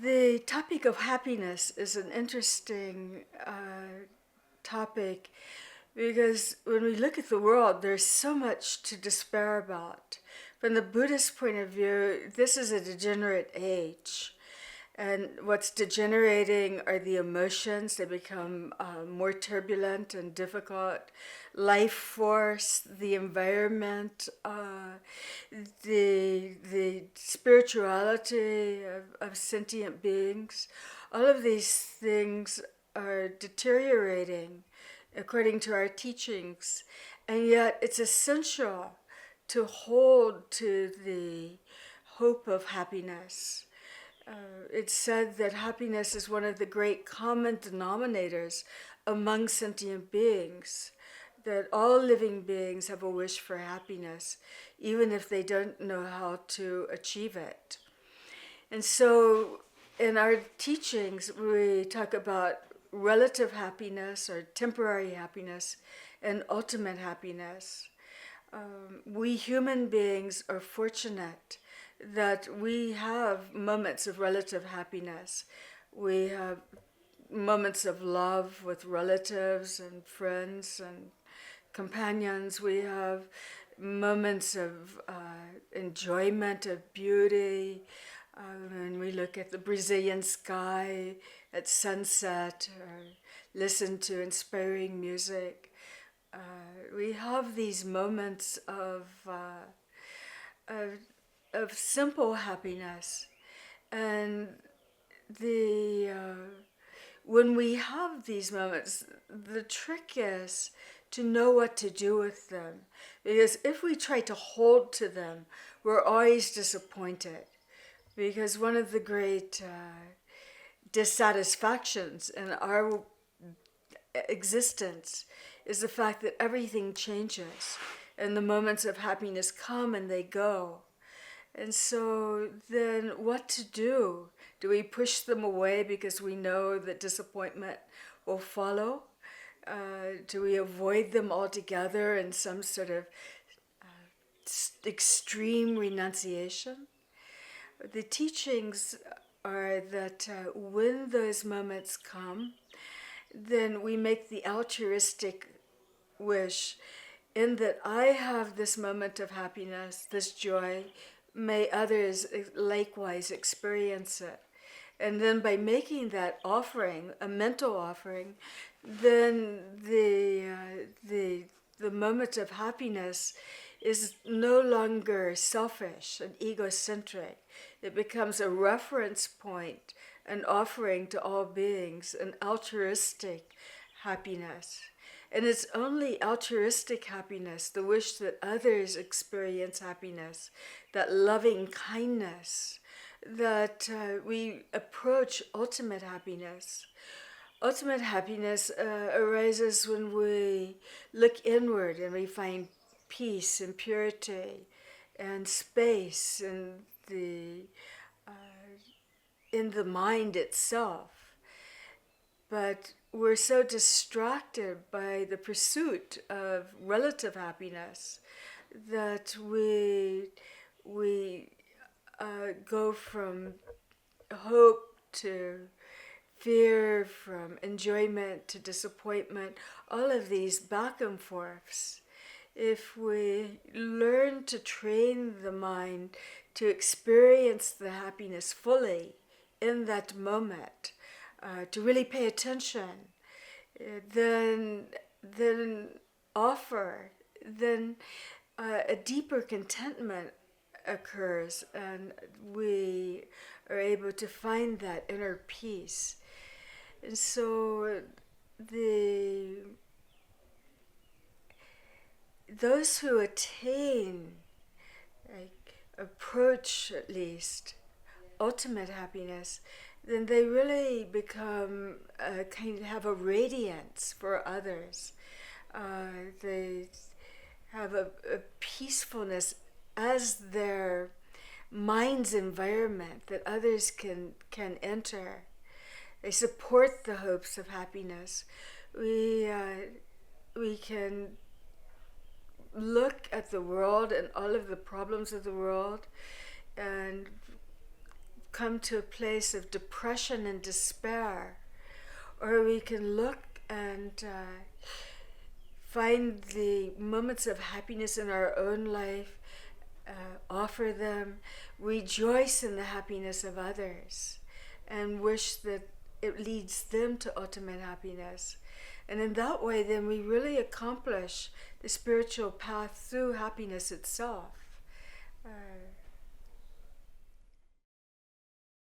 The topic of happiness is an interesting topic because when we look at the world, there's so much to despair about. From the Buddhist point of view, this is a degenerate age. And what's degenerating are the emotions. They become more turbulent and difficult. Life force, the environment, the spirituality of sentient beings. All of these things are deteriorating according to our teachings. And yet it's essential to hold to the hope of happiness. It's said that happiness is one of the great common denominators among sentient beings, that all living beings have a wish for happiness, even if they don't know how to achieve it. And so in our teachings, we talk about relative happiness or temporary happiness and ultimate happiness. We human beings are fortunate that we have moments of relative happiness. We have moments of love with relatives and friends and companions. We have moments of enjoyment of beauty. When we look at the Brazilian sky at sunset or listen to inspiring music, we have these moments of simple happiness. And the when we have these moments, the trick is to know what to do with them. Because if we try to hold to them, we're always disappointed. Because one of the great dissatisfactions in our existence is the fact that everything changes and the moments of happiness come and they go. And so then what to do? Do we push them away because we know that disappointment will follow? Do we avoid them altogether in some sort of extreme renunciation? The teachings are that when those moments come, then we make the altruistic wish in that I have this moment of happiness, this joy, may others likewise experience it. And then by making that offering, a mental offering, then the moment of happiness is no longer selfish and egocentric. It becomes a reference point, an offering to all beings, an altruistic happiness. And it's only altruistic happiness, the wish that others experience happiness, that loving kindness, that we approach ultimate happiness. Ultimate happiness arises when we look inward and we find peace and purity and space in the mind itself. But we're so distracted by the pursuit of relative happiness that we go from hope to fear, from enjoyment to disappointment, all of these back and forths. If we learn to train the mind to experience the happiness fully in that moment, to really pay attention, then a deeper contentment occurs, and we are able to find that inner peace. And so those who attain, approach at least, ultimate happiness, then they really become have a radiance for others. They have a peacefulness as their mind's environment that others can enter. They support the hopes of happiness. We can look at the world and all of the problems of the world and come to a place of depression and despair, or we can look and find the moments of happiness in our own life, offer them, rejoice in the happiness of others, and wish that it leads them to ultimate happiness. And in that way, then we really accomplish the spiritual path through happiness itself.